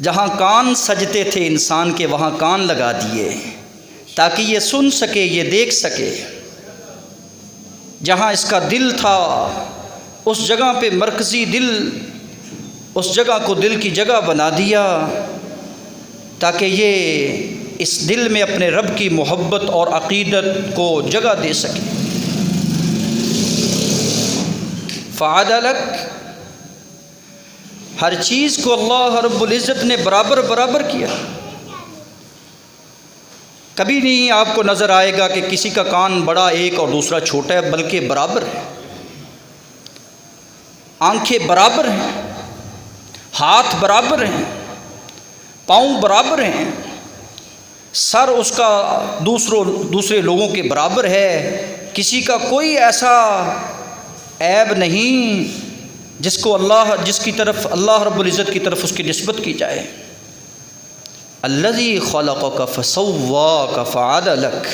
جہاں کان سجتے تھے انسان کے وہاں کان لگا دیے تاکہ یہ سن سکے، یہ دیکھ سکے۔ جہاں اس کا دل تھا اس جگہ پہ مرکزی دل، اس جگہ کو دل کی جگہ بنا دیا تاکہ یہ اس دل میں اپنے رب کی محبت اور عقیدت کو جگہ دے سکے۔ فعدلک، ہر چیز کو اللہ رب العزت نے برابر برابر کیا۔ کبھی نہیں آپ کو نظر آئے گا کہ کسی کا کان بڑا ایک اور دوسرا چھوٹا ہے، بلکہ برابر ہے۔ آنکھیں برابر ہیں، ہاتھ برابر ہیں، پاؤں برابر ہیں، سر اس کا دوسرے لوگوں کے برابر ہے۔ کسی کا کوئی ایسا عیب نہیں جس کی طرف اللہ رب العزت کی طرف اس کی نسبت کی جائے۔ الذی خلقک فسواک فعدلک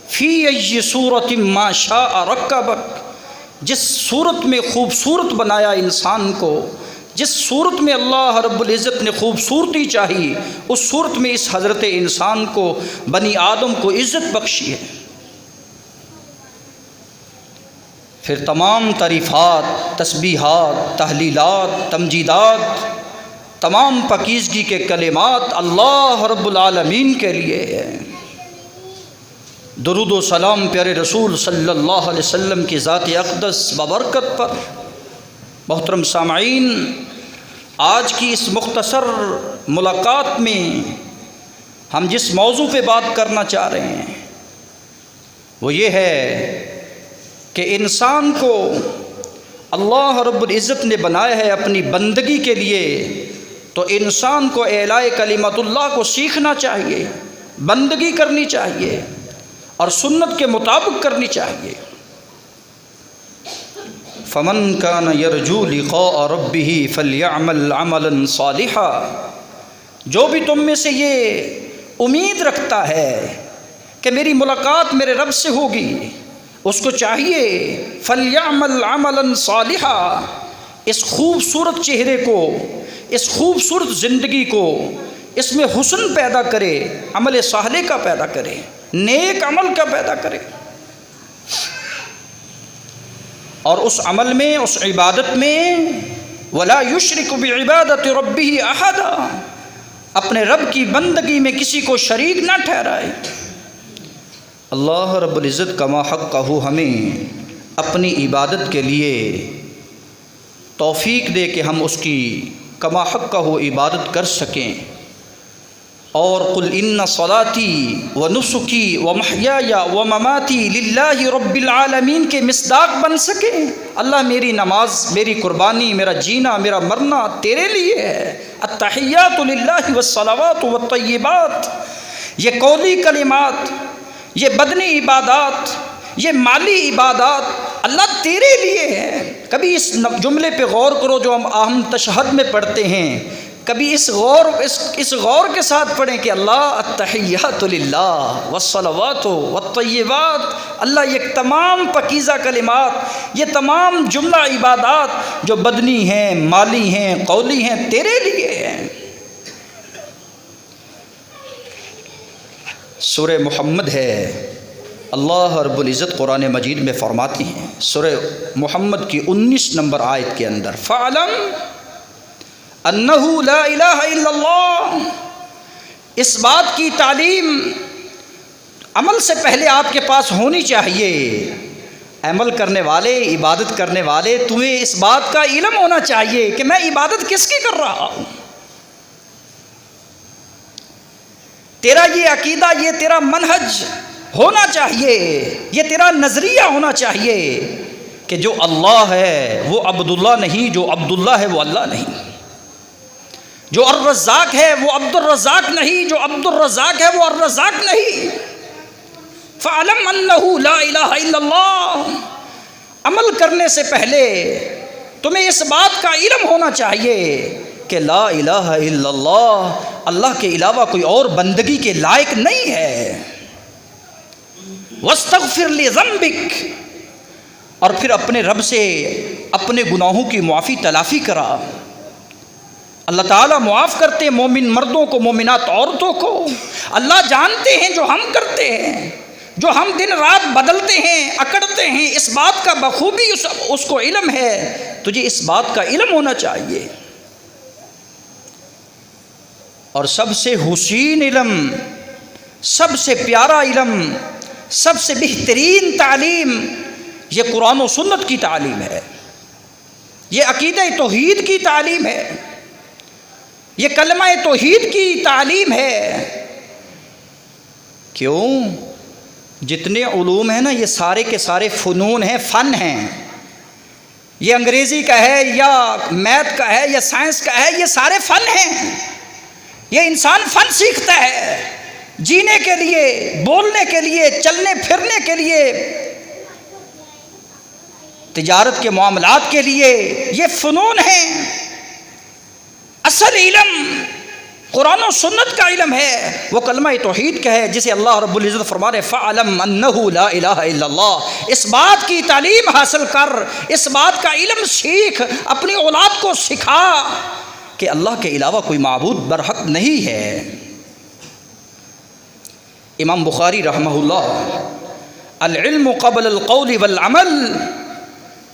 فی ای صورت ما شاء رکبک، جس صورت میں خوبصورت بنایا انسان کو، جس صورت میں اللہ رب العزت نے خوبصورتی چاہی، اس صورت میں اس حضرت انسان کو، بنی آدم کو عزت بخشی ہے۔ پھر تمام تعریفات، تسبیحات، تحلیلات، تمجیدات، تمام پاکیزگی کے کلمات اللہ رب العالمین کے لیے ہے۔ درود و سلام پیارے رسول صلی اللہ علیہ وسلم کی ذات اقدس ببرکت پر۔ محترم سامعین، آج کی اس مختصر ملاقات میں ہم جس موضوع پہ بات کرنا چاہ رہے ہیں وہ یہ ہے کہ انسان کو اللہ رب العزت نے بنایا ہے اپنی بندگی کے لیے، تو انسان کو اعلاء کلمت اللہ کو سیکھنا چاہیے، بندگی کرنی چاہیے اور سنت کے مطابق کرنی چاہیے۔ فمن کان یرجو لقاء ربہ فلیعمل عملا صالحا، جو بھی تم میں سے یہ امید رکھتا ہے کہ میری ملاقات میرے رب سے ہوگی، اس کو چاہیے فلیعمل عملا صالحا، اس خوبصورت چہرے کو، اس خوبصورت زندگی کو، اس میں حسن پیدا کرے، عمل صالح کا پیدا کرے، نیک عمل کا پیدا کرے، اور اس عمل میں، اس عبادت میں ولا یشرک بعبادت ربہ احدا، اپنے رب کی بندگی میں کسی کو شریک نہ ٹھہرائے۔ اللہ رب العزت کما حقہ ہمیں اپنی عبادت کے لیے توفیق دے کہ ہم اس کی کما حقہ عبادت کر سکیں، اور قل ان صلاتی و نسکی و محیای و مماتی للہ رب العالمین کے مصداق بن سکیں۔ اللہ میری نماز، میری قربانی، میرا جینا، میرا مرنا تیرے لیے ہے۔ التحیات للہ والصلوات والطیبات، یہ قولی کلمات، یہ بدنی عبادات، یہ مالی عبادات اللہ تیرے لیے ہے۔ کبھی اس جملے پہ غور کرو جو ہم تشہد میں پڑھتے ہیں، کبھی اس غور کے ساتھ پڑھیں کہ اللہ التحیات للہ والصلوات والطیبات، اللہ یہ تمام پاکیزہ کلمات، یہ تمام جملہ عبادات جو بدنی ہیں، مالی ہیں، قولی ہیں، تیرے لیے ہیں۔ سورہ محمد ہے، اللہ رب العزت قرآن مجید میں فرماتی ہیں سورہ محمد کی 19 نمبر آیت کے اندر، فَعْلَمْ انہو لا الہ الا اللہ، اس بات کی تعلیم عمل سے پہلے آپ کے پاس ہونی چاہیے۔ عمل کرنے والے، عبادت کرنے والے، تمہیں اس بات کا علم ہونا چاہیے کہ میں عبادت کس کی کر رہا ہوں۔ تیرا یہ عقیدہ، یہ تیرا منہج ہونا چاہیے، یہ تیرا نظریہ ہونا چاہیے کہ جو اللہ ہے وہ عبداللہ نہیں، جو عبداللہ ہے وہ اللہ نہیں، جو الرزاق ہے وہ عبد الرزاق نہیں، جو عبد الرزاق ہے وہ الرزاق نہیں۔ فَعْلَمْ أَنَّهُ لَا إِلَهَ إِلَّا اللَّهُ، عمل کرنے سے پہلے تمہیں اس بات کا علم ہونا چاہیے کہ لا الہ الا اللہ، اللہ کے علاوہ کوئی اور بندگی کے لائق نہیں ہے۔ وَاسْتَغْفِرْ لِذَنْبِكَ، اور پھر اپنے رب سے اپنے گناہوں کی معافی تلافی کرا۔ اللہ تعالیٰ معاف کرتے ہیں مومن مردوں کو، مومنات عورتوں کو۔ اللہ جانتے ہیں جو ہم کرتے ہیں، جو ہم دن رات بدلتے ہیں، اکڑتے ہیں، اس بات کا بخوبی اس کو علم ہے۔ تجھے اس بات کا علم ہونا چاہیے۔ اور سب سے حسین علم، سب سے پیارا علم، سب سے بہترین تعلیم یہ قرآن و سنت کی تعلیم ہے، یہ عقیدہ توحید کی تعلیم ہے، یہ کلمہ توحید کی تعلیم ہے۔ کیوں؟ جتنے علوم ہیں نا یہ سارے کے سارے فنون ہیں، فن ہیں۔ یہ انگریزی کا ہے یا میتھ کا ہے یا سائنس کا ہے، یہ سارے فن ہیں۔ یہ انسان فن سیکھتا ہے جینے کے لیے، بولنے کے لیے، چلنے پھرنے کے لیے، تجارت کے معاملات کے لیے، یہ فنون ہیں۔ اصل علم قرآن و سنت کا علم ہے، وہ کلمہ توحید کا ہے، جسے اللہ رب العزت فرما رہے فَعَلَمْ أَنَّهُ لَا إِلَهَ إِلَّا اللَّهُ۔ اس بات کی تعلیم حاصل کر، اس بات کا علم سیکھ، اپنی اولاد کو سکھا کہ اللہ کے علاوہ کوئی معبود برحق نہیں ہے۔ امام بخاری رحمہ اللہ العلم قبل القول والعمل،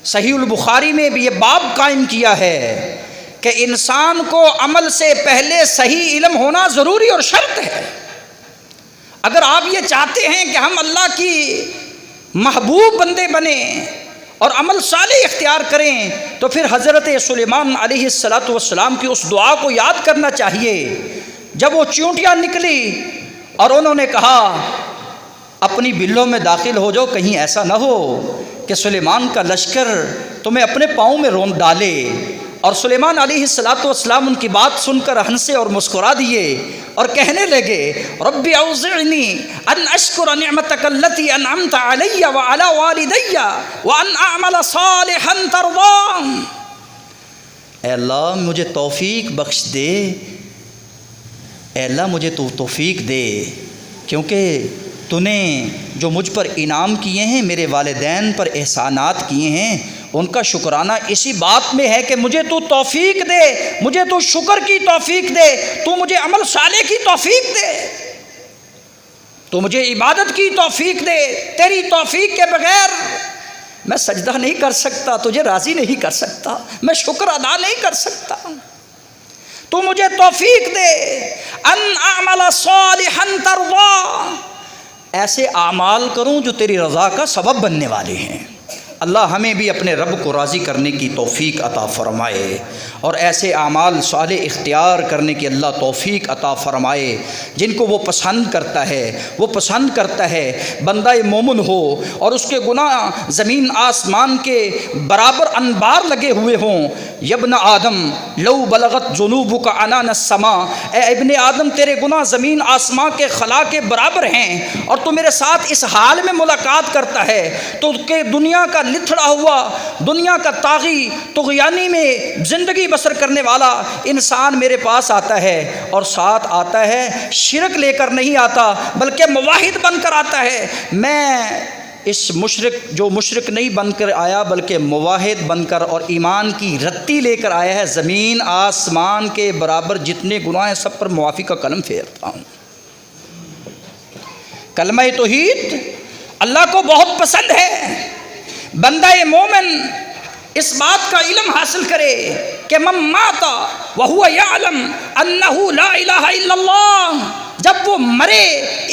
صحیح البخاری میں بھی یہ باب قائم کیا ہے کہ انسان کو عمل سے پہلے صحیح علم ہونا ضروری اور شرط ہے۔ اگر آپ یہ چاہتے ہیں کہ ہم اللہ کی محبوب بندے بنیں اور عمل صالح اختیار کریں تو پھر حضرت سلیمان علیہ السلام کی اس دعا کو یاد کرنا چاہیے جب وہ چیونٹیاں نکلی اور انہوں نے کہا اپنی بلوں میں داخل ہو جاؤ، کہیں ایسا نہ ہو کہ سلیمان کا لشکر تمہیں اپنے پاؤں میں رون ڈالے۔ اور سلیمان علیہ السلام ان کی بات سن کر ہنسے اور مسکرا دیے اور کہنے لگے رب اوزعنی ان اشکر نعمتک التی انعمت علی وعلی والدی وان اعمل صالحا ترضاه۔ اے اللہ مجھے توفیق بخش دے، اے اللہ مجھے تو توفیق دے، کیونکہ تو نے جو مجھ پر انعام کیے ہیں، میرے والدین پر احسانات کیے ہیں، ان کا شکرانہ اسی بات میں ہے کہ مجھے تو توفیق دے، مجھے تو شکر کی توفیق دے، تو مجھے عمل صالح کی توفیق دے، تو مجھے عبادت کی توفیق دے۔ تیری توفیق کے بغیر میں سجدہ نہیں کر سکتا، تجھے راضی نہیں کر سکتا، میں شکر ادا نہیں کر سکتا، تو مجھے توفیق دے۔ ان اعمل صالحا ترضاه، ایسے اعمال کروں جو تیری رضا کا سبب بننے والے ہیں۔ اللہ ہمیں بھی اپنے رب کو راضی کرنے کی توفیق عطا فرمائے اور ایسے اعمال صالح اختیار کرنے کی اللہ توفیق عطا فرمائے جن کو وہ پسند کرتا ہے۔ وہ پسند کرتا ہے بندہ مومن ہو اور اس کے گناہ زمین آسمان کے برابر انبار لگے ہوئے ہوں۔ یبن آدم لو بلغت ذنوبک عنان السماء، اے ابن آدم تیرے گناہ زمین آسمان کے خلا کے برابر ہیں، اور تو میرے ساتھ اس حال میں ملاقات کرتا ہے تو کہ دنیا کا لتھڑا ہوا، دنیا کا طاغی، طغیانی میں زندگی بسر کرنے والا انسان میرے پاس آتا ہے، اور ساتھ آتا ہے شرک لے کر نہیں آتا بلکہ موحد بن کر آتا ہے۔ میں اس مشرک نہیں بن کر آیا بلکہ موحد بن کر اور ایمان کی رتی لے کر آیا ہے، زمین آسمان کے برابر جتنے گناہ ہیں سب پر معافی کا قلم پھیرتا ہوں۔ کلمہ توحید اللہ کو بہت پسند ہے۔ بندہ مومن اس بات کا علم حاصل کرے کہ من مات وہو یعلم انہ لا الہ الا اللہ، جب وہ مرے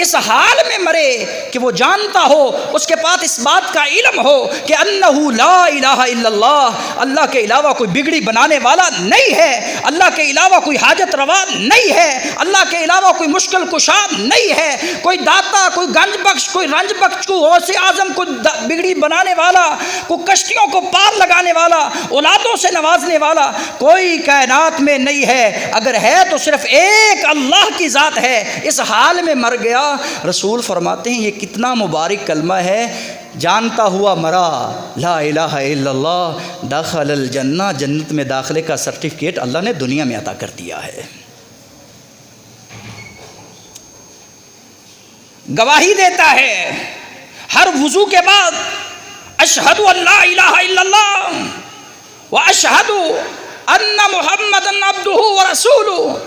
اس حال میں مرے کہ وہ جانتا ہو، اس کے پاس اس بات کا علم ہو کہ انہ لا الہ الا اللہ، اللہ کے علاوہ کوئی بگڑی بنانے والا نہیں ہے، اللہ کے علاوہ کوئی حاجت روا نہیں ہے، اللہ کے علاوہ کوئی مشکل کشا نہیں ہے، کوئی داتا، کوئی گنج بخش، کوئی رنج بخش، کوئی غوث اعظم، کوئی بگڑی بنانے والا، کوئی کشتیوں کو پار لگانے والا، اولادوں سے نوازنے والا کوئی کائنات میں نہیں ہے۔ اگر ہے تو صرف ایک اللہ کی ذات ہے۔ اس حال میں مر گیا، رسول فرماتے ہیں یہ کتنا مبارک کلمہ ہے، جانتا ہوا مرا لا الہ الا اللہ دخل الجنہ، جنت میں داخلے کا سرٹیفکیٹ اللہ نے دنیا میں عطا کر دیا ہے۔ گواہی دیتا ہے ہر وضو کے بعد اشہد ان لا الہ الا اللہ واشہد ان محمدن عبدہ ورسولہ،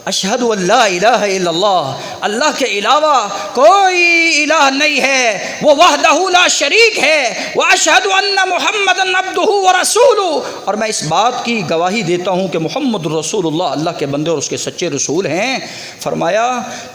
اشہد ان لا الہ الا اللہ، اللہ کے علاوہ کوئی الہ نہیں ہے، وہ وحدہ لا شریک ہے، واشہد ان محمدن عبدہ ورسولہ، اور میں اس بات کی گواہی دیتا ہوں کہ محمد رسول اللہ اللہ کے بندے اور اس کے سچے رسول ہیں۔ فرمایا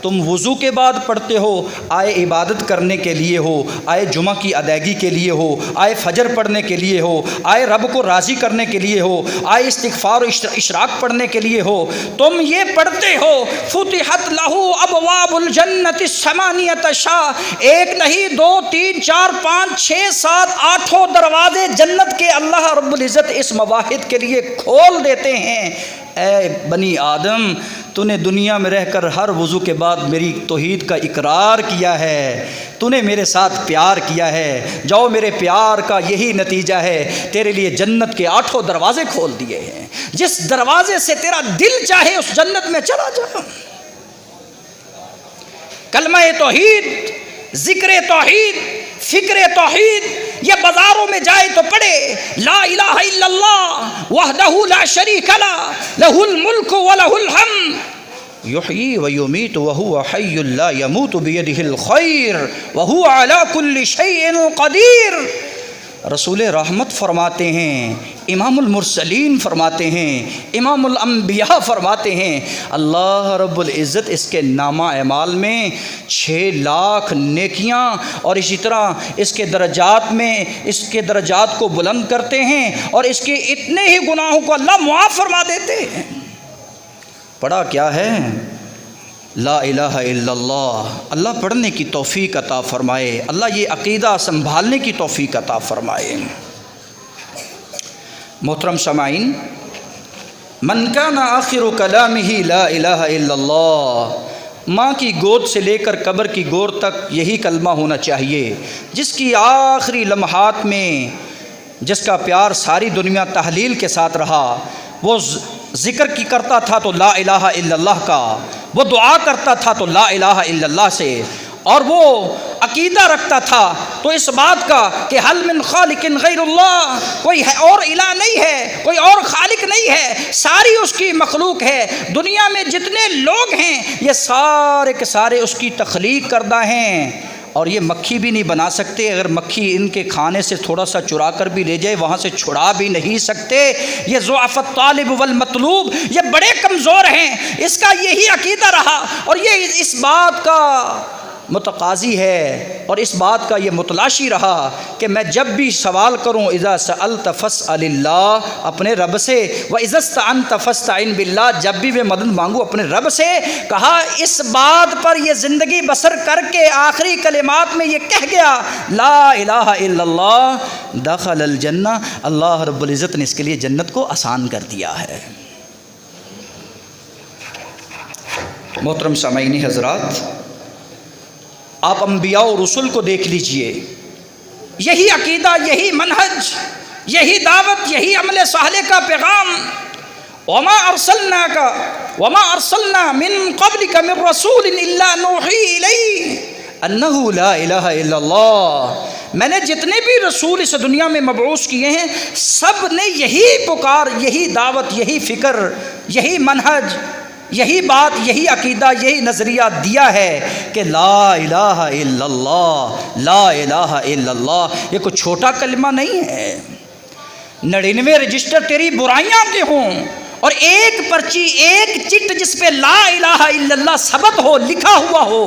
تم وضو کے بعد پڑھتے ہو، آئے عبادت کرنے کے لیے ہو، آئے جمعہ کی ادائیگی کے لیے ہو، آئے فجر پڑھنے کے لیے ہو، آئے رب کو راضی کرنے کے لیے ہو، آئے استغفار و اشراق پڑھنے کے لیے ہو، تم یہ پڑھتے ہو فتحت لہو ابواب الجنت الثمانیۃ شاہ، ایک نہیں، دو، تین، چار، پانچ، چھ، سات، آٹھوں دروازے جنت کے اللہ رب العزت اس مواحد کے لیے کھول دیتے ہیں۔ اے بنی آدم، تو نے دنیا میں رہ کر ہر وضو کے بعد میری توحید کا اقرار کیا ہے، تو نے میرے ساتھ پیار کیا ہے، جاؤ میرے پیار کا یہی نتیجہ ہے، تیرے لیے جنت کے 8 دروازے کھول دیے ہیں، جس دروازے سے تیرا دل چاہے اس جنت میں چلا جا۔ کلمہ توحید، ذکر توحید، فکر توحید، یہ بازاروں میں جائے تو پڑھے لا الہ الا اللہ وحدہ لا شریک لہ لہ الملک ولہ الحمد یحیی ویمیت وہو حی لا یموت بیدہ الخیر وہو علی کل شیء قدیر۔ رسول رحمت فرماتے ہیں، امام المرسلین فرماتے ہیں، امام الانبیاء فرماتے ہیں، اللہ رب العزت اس کے نامہ اعمال میں 6 لاکھ نیکیاں اور اسی طرح اس کے درجات میں اس کے درجات کو بلند کرتے ہیں اور اس کے اتنے ہی گناہوں کو اللہ معاف فرما دیتے ہیں۔ پڑھا کیا ہے؟ لا الہ الا اللہ۔ اللہ پڑھنے کی توفیق عطا فرمائے، اللہ یہ عقیدہ سنبھالنے کی توفیق عطا فرمائے۔ محترم سامعین، من کان آخر کلامہ لا الہ الا اللہ، ماں کی گود سے لے کر قبر کی گود تک یہی کلمہ ہونا چاہیے۔ جس کی آخری لمحات میں جس کا پیار ساری دنیا تحلیل کے ساتھ رہا، وہ ذکر کی کرتا تھا تو لا الہ الا اللہ کا، وہ دعا کرتا تھا تو لا الہ الا اللہ سے، اور وہ عقیدہ رکھتا تھا تو اس بات کا کہ حل من خالق غیر اللہ، کوئی اور الہ نہیں ہے، کوئی اور خالق نہیں ہے، ساری اس کی مخلوق ہے، دنیا میں جتنے لوگ ہیں یہ سارے کے سارے اس کی تخلیق کردہ ہیں، اور یہ مکھی بھی نہیں بنا سکتے، اگر مکھی ان کے کھانے سے تھوڑا سا چرا کر بھی لے جائے وہاں سے چھڑا بھی نہیں سکتے۔ یہ ضعف الطالب والمطلوب، یہ بڑے کمزور ہیں، اس کا یہی عقیدہ رہا اور یہ اس بات کا متقاضی ہے اور اس بات کا یہ متلاشی رہا کہ میں جب بھی سوال کروں اذا سألت فاسأل اللہ، اپنے رب سے، وَإِذَا اسْتَعَنْتَ فَاسْتَعِنْ بِاللَّهِ، جب بھی میں مدد مانگوں اپنے رب سے۔ کہا اس بات پر یہ زندگی بسر کر کے آخری کلمات میں یہ کہہ گیا لا الہ الا اللہ دخل الجنہ، اللہ رب العزت نے اس کے لیے جنت کو آسان کر دیا ہے۔ محترم سامعین حضرات، آپ انبیاء و رسول کو دیکھ لیجئے، یہی عقیدہ، یہی منہج، یہی دعوت، یہی عمل صالح کا پیغام۔ وما ارسلنا من قبلک من رسول الا نوحی الیہ انہ لا الہ الا اللہ، میں نے جتنے بھی رسول اس دنیا میں مبعوث کیے ہیں سب نے یہی پکار، یہی دعوت، یہی فکر، یہی منہج، یہی بات، یہی عقیدہ، یہی نظریہ دیا ہے کہ لا الہ الا اللہ، لا الہ الا اللہ۔ یہ کوئی چھوٹا کلمہ نہیں ہے۔ 99 رجسٹر تیری برائیاں کے ہوں اور ایک پرچی، ایک چٹ جس پہ لا الہ الا اللہ ثبت ہو، لکھا ہوا ہو،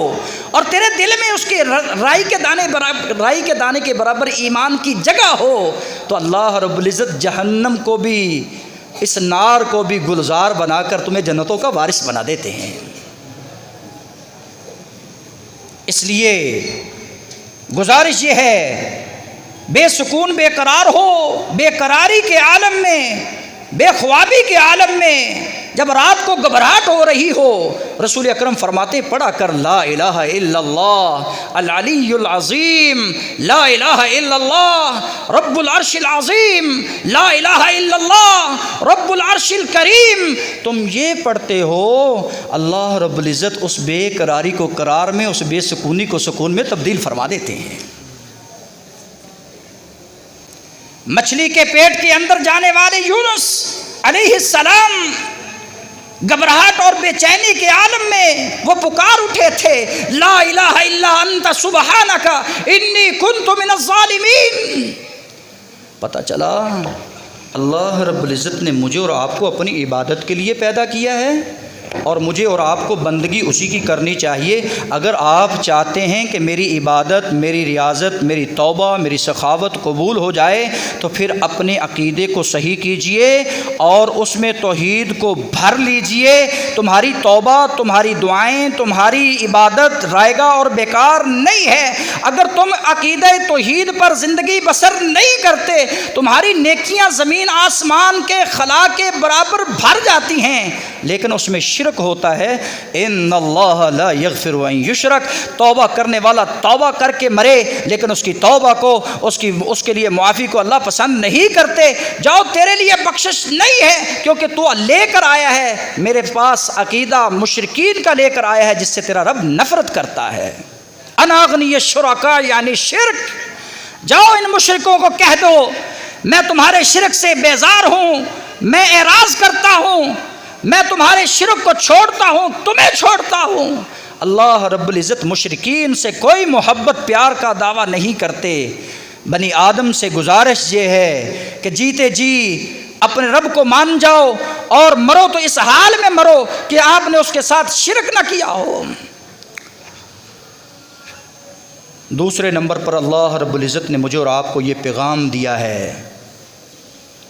اور تیرے دل میں اس کے رائی کے دانے کے برابر ایمان کی جگہ ہو، تو اللہ رب العزت جہنم کو بھی، اس نار کو بھی گلزار بنا کر تمہیں جنتوں کا وارث بنا دیتے ہیں۔ اس لیے گزارش یہ ہے، بے سکون بے قرار ہو، بے قراری کے عالم میں، بے خوابی کے عالم میں، جب رات کو گھبراہٹ ہو رہی ہو، رسول اکرم فرماتے پڑھا کر لا الہ الا اللہ العلی العظیم، لا الہ الا اللہ رب العرش العظیم، لا الہ الا اللہ رب العرش الکریم۔ تم یہ پڑھتے ہو، اللہ رب العزت اس بے قراری کو قرار میں، اس بے سکونی کو سکون میں تبدیل فرما دیتے ہیں۔ مچھلی کے پیٹ کے اندر جانے والے یونس علیہ السلام گھبراہٹ اور بے چینی کے عالم میں وہ پکار اٹھے تھے، لا الہ الا انت سبحانک انی کنت من الظالمین۔ پتہ چلا اللہ رب العزت نے مجھے اور آپ کو اپنی عبادت کے لیے پیدا کیا ہے، اور مجھے اور آپ کو بندگی اسی کی کرنی چاہیے۔ اگر آپ چاہتے ہیں کہ میری عبادت، میری ریاضت، میری توبہ، میری سخاوت قبول ہو جائے تو پھر اپنے عقیدے کو صحیح کیجئے اور اس میں توحید کو بھر لیجئے۔ تمہاری توبہ، تمہاری دعائیں، تمہاری عبادت رائے گا اور بیکار نہیں ہے۔ اگر تم عقیدہ توحید پر زندگی بسر نہیں کرتے، تمہاری نیکیاں زمین آسمان کے خلا کے برابر بھر جاتی ہیں، لیکن اس میں شرک ہوتا ہے۔ ان اللہ لا یغفر ان یشرک، توبہ کرنے والا توبہ کر کے مرے لیکن اس کی توبہ کو، اس کے لیے معافی کو اللہ پسند نہیں کرتے۔ جاؤ، تیرے لیے بخشش نہیں ہے، کیونکہ تو لے کر آیا ہے میرے پاس عقیدہ مشرکین کا، لے کر آیا ہے جس سے تیرا رب نفرت کرتا ہے۔ انا اغنی الشرکاء یعنی شرک۔ جاؤ ان مشرکوں کو کہہ دو میں تمہارے شرک سے بیزار ہوں، میں اعراض کرتا ہوں، میں تمہارے شرک کو چھوڑتا ہوں، تمہیں چھوڑتا ہوں۔ اللہ رب العزت مشرکین سے کوئی محبت پیار کا دعویٰ نہیں کرتے۔ بنی آدم سے گزارش یہ ہے کہ جیتے جی اپنے رب کو مان جاؤ اور مرو تو اس حال میں مرو کہ آپ نے اس کے ساتھ شرک نہ کیا ہو۔ دوسرے نمبر پر اللہ رب العزت نے مجھے اور آپ کو یہ پیغام دیا ہے،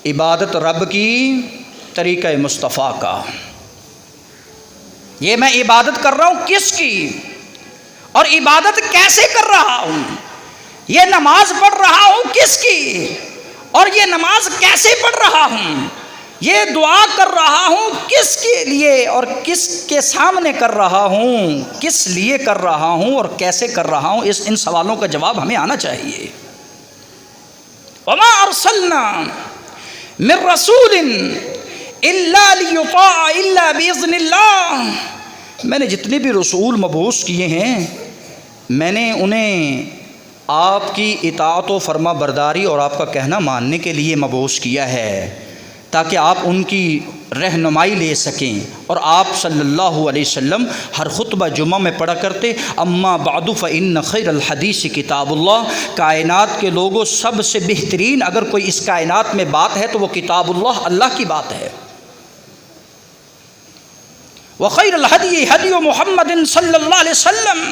عبادت رب کی طریقہ مصطفیٰ کا۔ یہ میں عبادت کر رہا ہوں کس کی اور عبادت کیسے کر رہا ہوں، یہ نماز پڑھ رہا ہوں کس کی اور یہ نماز کیسے پڑھ رہا ہوں، یہ دعا کر رہا ہوں کس کے لیے اور کس کے سامنے کر رہا ہوں، کس لیے کر رہا ہوں اور کیسے کر رہا ہوں، ان سوالوں کا جواب ہمیں آنا چاہیے۔ وما ارسلنا من رسول الا لیطاع الا باذن اللہ، میں نے جتنے بھی رسول مبعوث کیے ہیں میں نے انہیں آپ کی اطاعت و فرما برداری اور آپ کا کہنا ماننے کے لیے مبعوث کیا ہے، تاکہ آپ ان کی رہنمائی لے سکیں۔ اور آپ صلی اللہ علیہ وسلم ہر خطبہ جمعہ میں پڑھا کرتے، اما بعد فإن خیر الحدیث کتاب اللہ، کائنات کے لوگوں سب سے بہترین اگر کوئی اس کائنات میں بات ہے تو وہ کتاب اللہ، اللہ کی بات ہے۔ وخیر الہدی ہدی محمد صلی اللہ علیہ وسلم،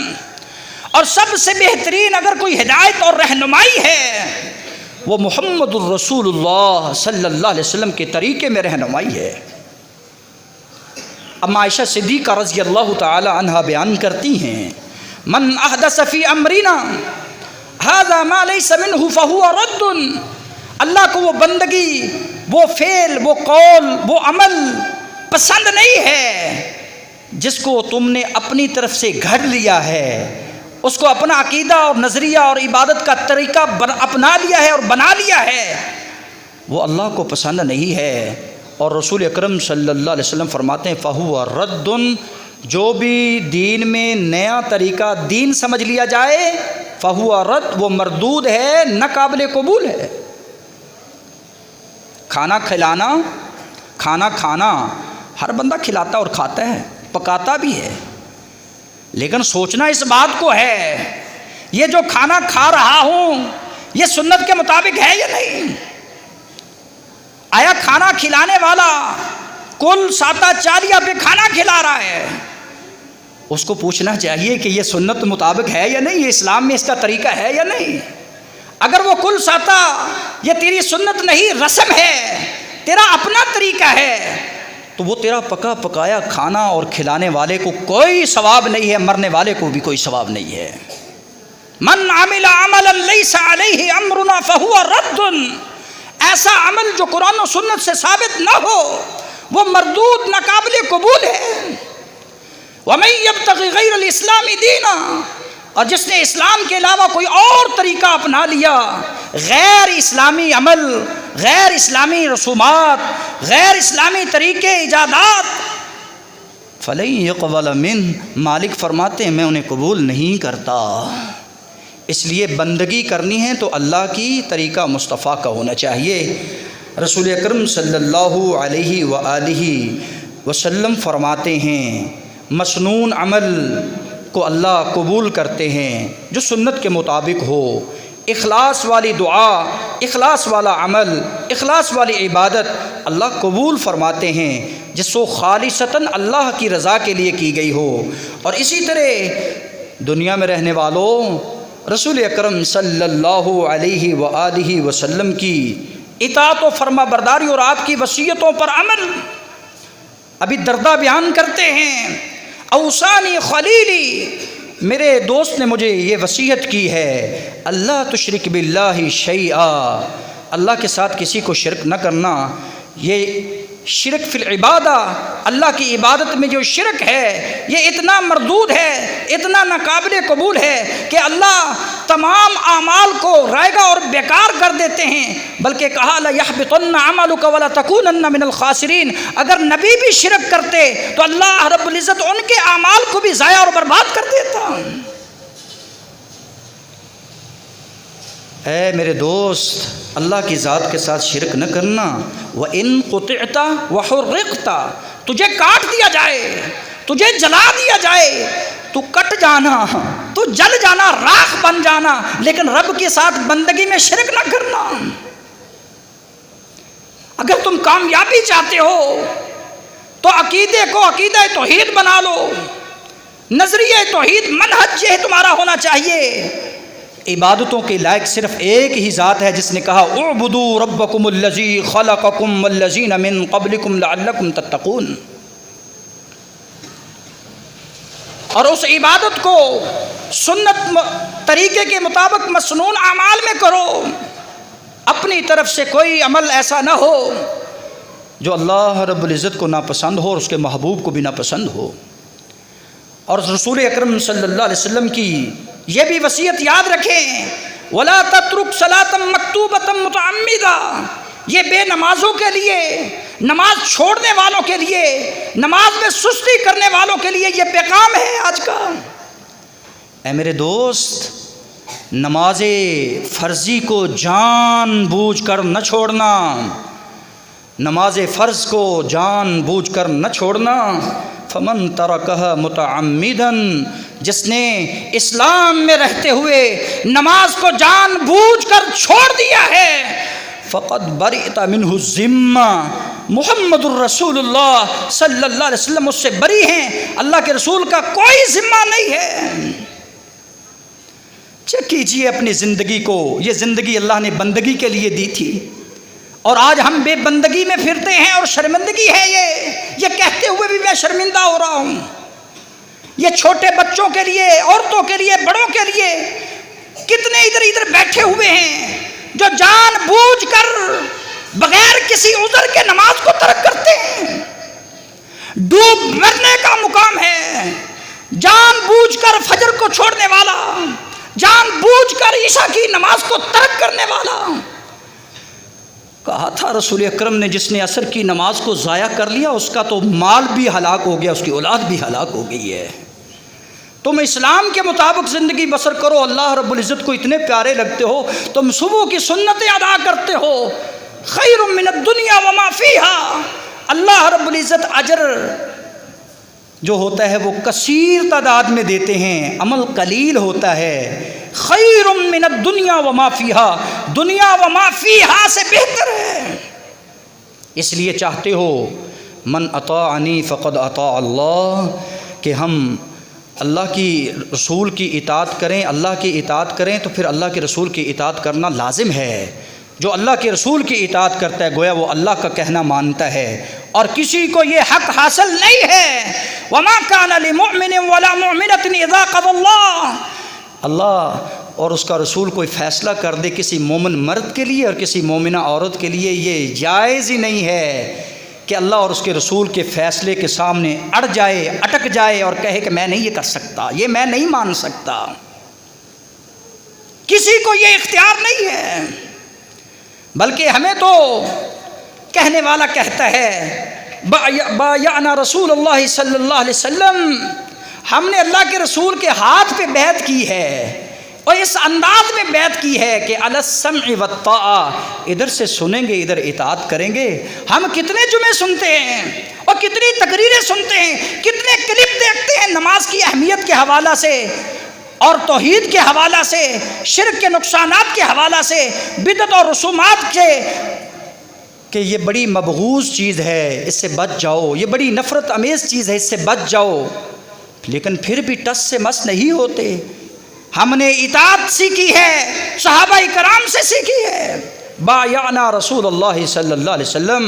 اور سب سے بہترین اگر کوئی ہدایت اور رہنمائی ہے وہ محمد الرسول اللہ صلی اللہ علیہ وسلم کے طریقے میں رہنمائی ہے۔ اما عائشہ صدیقہ رضی اللہ تعالی عنہا بیان کرتی ہیں، من احدث فی امرنا ھذا ما لیس منہ فہو رد، اللہ کو وہ بندگی، وہ فعل، وہ قول، وہ عمل پسند نہیں ہے جس کو تم نے اپنی طرف سے گھڑ لیا ہے، اس کو اپنا عقیدہ اور نظریہ اور عبادت کا طریقہ اپنا لیا ہے اور بنا لیا ہے، وہ اللہ کو پسند نہیں ہے۔ اور رسول اکرم صلی اللہ علیہ وسلم فرماتے ہیں فَهُوَ رَدٌ، جو بھی دین میں نیا طریقہ دین سمجھ لیا جائے فَهُوَ رَدٌ، وہ مردود ہے، نہ قابل قبول ہے۔ کھانا کھلانا، کھانا کھانا ہر بندہ کھلاتا اور کھاتا ہے، پکاتا بھی ہے، لیکن سوچنا اس بات کو ہے یہ جو کھانا کھا رہا ہوں یہ سنت کے مطابق ہے یا نہیں؟ آیا کھانا کھلانے والا کل ساتا چالیا پہ کھانا کھلا رہا ہے، اس کو پوچھنا چاہیے کہ یہ سنت مطابق ہے یا نہیں، یہ اسلام میں اس کا طریقہ ہے یا نہیں۔ اگر وہ کل ساتا یہ تیری سنت نہیں، رسم ہے، تیرا اپنا طریقہ ہے، تو وہ تیرا پکا پکایا کھانا اور کھلانے والے کو کوئی ثواب نہیں ہے، مرنے والے کو بھی کوئی ثواب نہیں ہے۔ من عمل عملا لیس علیہ امرنا فہو رد، ایسا عمل جو قرآن و سنت سے ثابت نہ ہو وہ مردود، ناقابل قبول ہے۔ ومن یبتغی غیر الاسلام دینا، اور جس نے اسلام کے علاوہ کوئی اور طریقہ اپنا لیا، غیر اسلامی عمل، غیر اسلامی رسومات، غیر اسلامی طریقے ایجادات، فلن یقبل منہ، مالک فرماتے ہیں میں انہیں قبول نہیں کرتا۔ اس لیے بندگی کرنی ہے تو اللہ کی طریقہ مصطفیٰ کا ہونا چاہیے۔ رسول اکرم صلی اللہ علیہ وآلہ وسلم فرماتے ہیں مسنون عمل کو اللہ قبول کرتے ہیں جو سنت کے مطابق ہو، اخلاص والی دعا، اخلاص والا عمل، اخلاص والی عبادت اللہ قبول فرماتے ہیں جس کو خالصتاً اللہ کی رضا کے لیے کی گئی ہو۔ اور اسی طرح دنیا میں رہنے والوں رسول اکرم صلی اللہ علیہ وآلہ وسلم کی اطاعت و فرما برداری اور آپ کی وصیتوں پر عمل۔ ابھی دردہ بیان کرتے ہیں اوصانی خلیلی، میرے دوست نے مجھے یہ وصیت کی ہے اللہ تشرک باللہ شیئا، اللہ کے ساتھ کسی کو شرک نہ کرنا۔ یہ شرک فی العبادہ، اللہ کی عبادت میں جو شرک ہے یہ اتنا مردود ہے، اتنا ناقابل قبول ہے کہ اللہ تمام اعمال کو رائے گا اور بیکار کر دیتے ہیں، بلکہ کہا لَيَحْبِطَنَّ عَمَلُكَ وَلَا تَكُونَنَّ مِنَ الْخَاسِرِينَ۔ اگر نبی بھی شرک کرتے تو اللہ رب العزت ان کے اعمال کو بھی ضائع اور برباد کر دیتا۔ اے میرے دوست، اللہ کی ذات کے ساتھ شرک نہ کرنا۔ وَإِن قُطِعْتَ وَحُرِّقْتَ، تجھے کاٹ دیا جائے، تجھے جلا دیا جائے، تو کٹ جانا، تو جل جانا، راکھ بن جانا، لیکن رب کے ساتھ بندگی میں شرک نہ کرنا۔ اگر تم کامیابی چاہتے ہو تو عقیدے کو عقیدہ توحید بنا لو، نظریہ توحید منہج یہ تمہارا ہونا چاہیے۔ عبادتوں کے لائق صرف ایک ہی ذات ہے جس نے کہا اعبدوا ربکم الذی خلقکم والذین من قبلکم لعلکم تتقون، اور اس عبادت کو سنت طریقے کے مطابق مسنون اعمال میں کرو۔ اپنی طرف سے کوئی عمل ایسا نہ ہو جو اللہ رب العزت کو ناپسند ہو اور اس کے محبوب کو بھی ناپسند ہو۔ اور رسول اکرم صلی اللہ علیہ وسلم کی یہ بھی وصیت یاد رکھیں وَلَا تَتْرُكْ صَلَاةً مَكْتُوبَةً مُتَعَمِّدًا، یہ بے نمازوں کے لیے، نماز چھوڑنے والوں کے لیے، نماز میں سستی کرنے والوں کے لیے یہ پیغام ہے آج کا۔ اے میرے دوست، نماز فرضی کو جان بوجھ کر نہ چھوڑنا، نماز فرض کو جان بوجھ کر نہ چھوڑنا۔ فمن ترکہ متعمدن، جس نے اسلام میں رہتے ہوئے نماز کو جان بوجھ کر چھوڑ دیا ہے، فقد برئت منہ الذمہ، محمد الرسول اللہ صلی اللہ علیہ وسلم اس سے بری ہیں، اللہ کے رسول کا کوئی ذمہ نہیں ہے۔ چیک کیجئے اپنی زندگی کو، یہ زندگی اللہ نے بندگی کے لیے دی تھی، اور آج ہم بے بندگی میں پھرتے ہیں، اور شرمندگی ہے یہ کہتے ہوئے بھی میں شرمندہ ہو رہا ہوں۔ یہ چھوٹے بچوں کے لیے، عورتوں کے لیے، بڑوں کے لیے کتنے ادھر بیٹھے ہوئے ہیں جو جان بوجھ کر بغیر کسی عذر کے نماز کو ترک کرتے ہیں۔ ڈوب مرنے کا مقام ہے جان بوجھ کر فجر کو چھوڑنے والا، جان بوجھ کر عشاء کی نماز کو ترک کرنے والا۔ کہا تھا رسول اکرم نے جس نے عصر کی نماز کو ضائع کر لیا اس کا تو مال بھی ہلاک ہو گیا، اس کی اولاد بھی ہلاک ہو گئی ہے۔ تم اسلام کے مطابق زندگی بسر کرو، اللہ رب العزت کو اتنے پیارے لگتے ہو، تم صبح کی سنتیں ادا کرتے ہو، خیر من الدنیا وما فیہا۔ اللہ رب العزت اجر جو ہوتا ہے وہ کثیر تعداد میں دیتے ہیں، عمل قلیل ہوتا ہے۔ خیر من الدنیا وما فیہا، دنیا وما فیہا سے بہتر ہے۔ اس لیے چاہتے ہو من اطاعنی فقد اطاع اللہ، کہ ہم اللہ کی رسول کی اطاعت کریں، اللہ کی اطاعت کریں تو پھر اللہ کے رسول کی اطاعت کرنا لازم ہے۔ جو اللہ کے رسول کی اطاعت کرتا ہے گویا وہ اللہ کا کہنا مانتا ہے، اور کسی کو یہ حق حاصل نہیں ہے۔ وما کان لمؤمن ولا مؤمنۃ اذا قضى اللہ اور اس کا رسول کوئی فیصلہ کر دے کسی مومن مرد کے لیے اور کسی مومنہ عورت کے لیے، یہ جائز ہی نہیں ہے کہ اللہ اور اس کے رسول کے فیصلے کے سامنے اڑ جائے، اٹک جائے اور کہے کہ میں نہیں یہ کر سکتا، یہ میں نہیں مان سکتا۔ کسی کو یہ اختیار نہیں ہے، بلکہ ہمیں تو کہنے والا کہتا ہے بایعنا رسول اللہ صلی اللہ علیہ وسلم، ہم نے اللہ کے رسول کے ہاتھ پہ بیعت کی ہے۔ اور اس انداز میں بیعت کی ہے کہ علی السمع والطاعہ، ادھر سے سنیں گے ادھر اطاعت کریں گے۔ ہم کتنے جمعے سنتے ہیں اور کتنی تقریریں سنتے ہیں، کتنے کلپ دیکھتے ہیں نماز کی اہمیت کے حوالہ سے اور توحید کے حوالہ سے، شرک کے نقصانات کے حوالہ سے، بدعت اور رسومات کے، کہ یہ بڑی مبغوض چیز ہے، اس سے بچ جاؤ، یہ بڑی نفرت امیز چیز ہے، اس سے بچ جاؤ، لیکن پھر بھی ٹس سے مس نہیں ہوتے۔ ہم نے اطاعت سیکھی ہے، صحابہ کرام سے سیکھی ہے۔ بایعنا رسول اللہ صلی اللہ علیہ وسلم،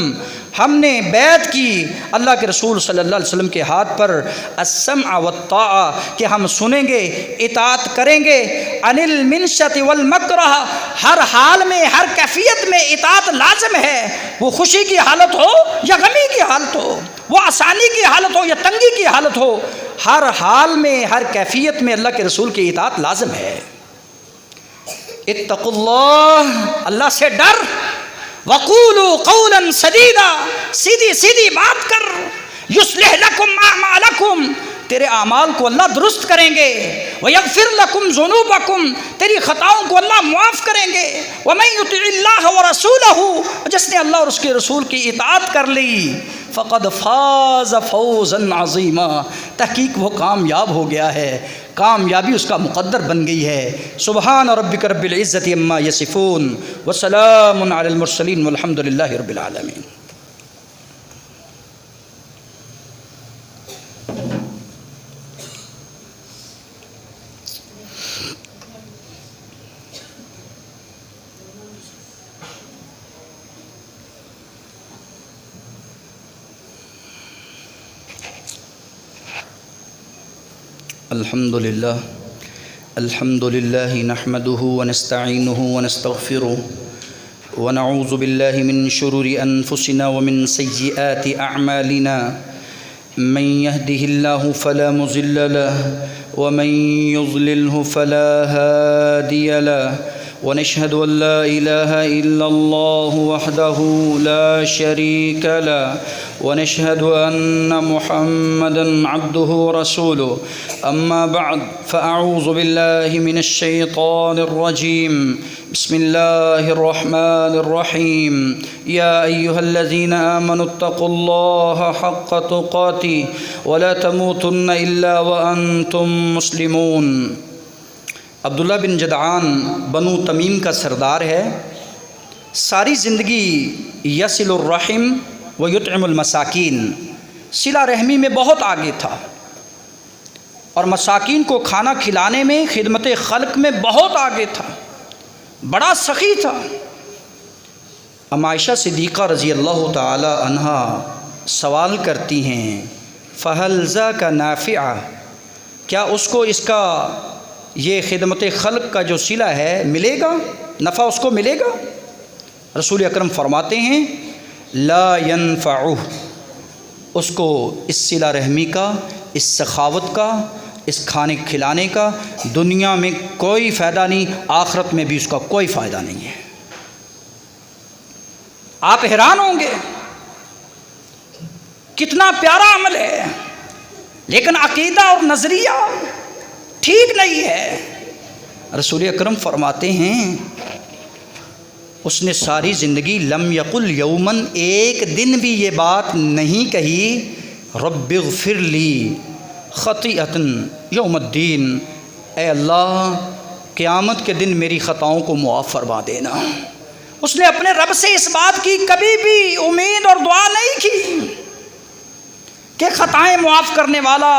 ہم نے بیعت کی اللہ کے رسول صلی اللہ علیہ وسلم کے ہاتھ پر، السمع والطاعہ، کہ ہم سنیں گے اطاعت کریں گے، عن المنشۃ والمکرہ، ہر حال میں ہر کیفیت میں اطاعت لازم ہے، وہ خوشی کی حالت ہو یا غمی کی حالت ہو، وہ آسانی کی حالت ہو یا تنگی کی حالت ہو، ہر حال میں ہر کیفیت میں اللہ کے رسول کی اطاعت لازم ہے۔ اتقوا اللہ، اللہ سے ڈر، وقولوا قولا سدیدا، سیدھی سیدھی بات کر، یصلح لکم اعمالکم، تیرے اعمال کو اللہ درست کریں گے، ویغفر لکم ذنوبکم، تیری خطاؤں کو اللہ معاف کریں گے، ومن یطع اللہ ورسولہ، جس نے اللہ اور اس کے رسول کی اطاعت کر لی، فقد فاز فوزا عظیما، تحقیق وہ کامیاب ہو گیا ہے، کامیابی اس کا مقدر بن گئی ہے۔ سبحان ربک رب العزت عما یصفون، وسلام علی المرسلین، والحمد للہ رب العالمین۔ الحمد للہ نحمده ونستعینه ونستغفره ونعوذ باللہ من شرور انفسنا ومن سیئات اعمالنا، من يهده الله فلا مضل له ومن يضلله فلا هادي له، ونشهد أن لا إله إلا الله وحده لا شريك له، ونشهد أن محمدًا عبده ورسوله، أما بعد فأعوذ بالله من الشيطان الرجيم، بسم الله الرحمن الرحيم، يا أيها الذين آمنوا اتقوا الله حق تقاته ولا تموتن إلا وأنتم مسلمون۔ عبداللہ بن جدعان بنو تمیم کا سردار ہے، ساری زندگی یصل الرحم و یطعم المساکین، صلہ رحمی میں بہت آگے تھا اور مساکین کو کھانا کھلانے میں، خدمت خلق میں بہت آگے تھا، بڑا سخی تھا۔ ام عائشہ صدیقہ رضی اللہ تعالی عنہا سوال کرتی ہیں، فہل ذاک نافع، کیا اس کو اس کا یہ خدمت خلق کا جو صلہ ہے ملے گا، نفع اس کو ملے گا؟ رسول اکرم فرماتے ہیں لا ينفعہ، اس کو اس صلہ رحمی کا، اس سخاوت کا، اس کھانے کھلانے کا دنیا میں کوئی فائدہ نہیں، آخرت میں بھی اس کا کوئی فائدہ نہیں ہے۔ آپ حیران ہوں گے کتنا پیارا عمل ہے، لیکن عقیدہ اور نظریہ ٹھیک نہیں ہے۔ رسول اکرم فرماتے ہیں اس نے ساری زندگی لم یقل یومن، ایک دن بھی یہ بات نہیں کہی رب اغفر لی خطیئۃ یوم الدین، اے اللہ قیامت کے دن میری خطاؤں کو معاف فرما دینا۔ اس نے اپنے رب سے اس بات کی کبھی بھی امید اور دعا نہیں کی کہ خطائیں معاف کرنے والا،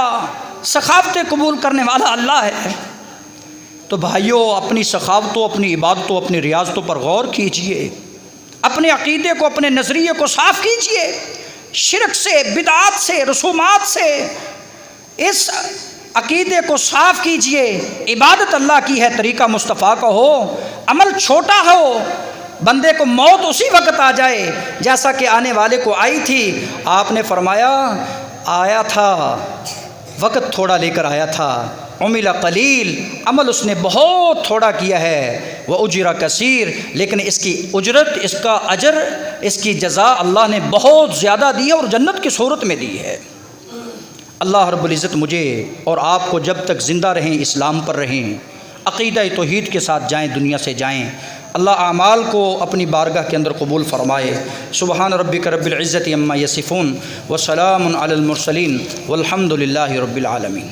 سخاوتیں قبول کرنے والا اللہ ہے۔ تو بھائیوں، اپنی سخاوتوں، اپنی عبادتوں، اپنی ریاضتوں پر غور کیجئے، اپنے عقیدے کو، اپنے نظریے کو صاف کیجئے، شرک سے، بدعات سے، رسومات سے اس عقیدے کو صاف کیجئے۔ عبادت اللہ کی ہے، طریقہ مصطفیٰ کا ہو، عمل چھوٹا ہو، بندے کو موت اسی وقت آ جائے جیسا کہ آنے والے کو آئی تھی۔ آپ نے فرمایا آیا تھا، وقت تھوڑا لے کر آیا تھا، عمل قلیل، عمل اس نے بہت تھوڑا کیا ہے، وأجر کثیر، لیکن اس کی اجرت، اس کا اجر، اس کی جزا اللہ نے بہت زیادہ دی ہے اور جنت کی صورت میں دی ہے۔ اللہ رب العزت مجھے اور آپ کو جب تک زندہ رہیں اسلام پر رہیں، عقیدہ توحید کے ساتھ جائیں، دنیا سے جائیں۔ اللہ اعمال کو اپنی بارگاہ کے اندر قبول فرمائے۔ سبحان ربک رب العزت عما یصفون وسلام علی المرسلین والحمد للہ رب العالمین۔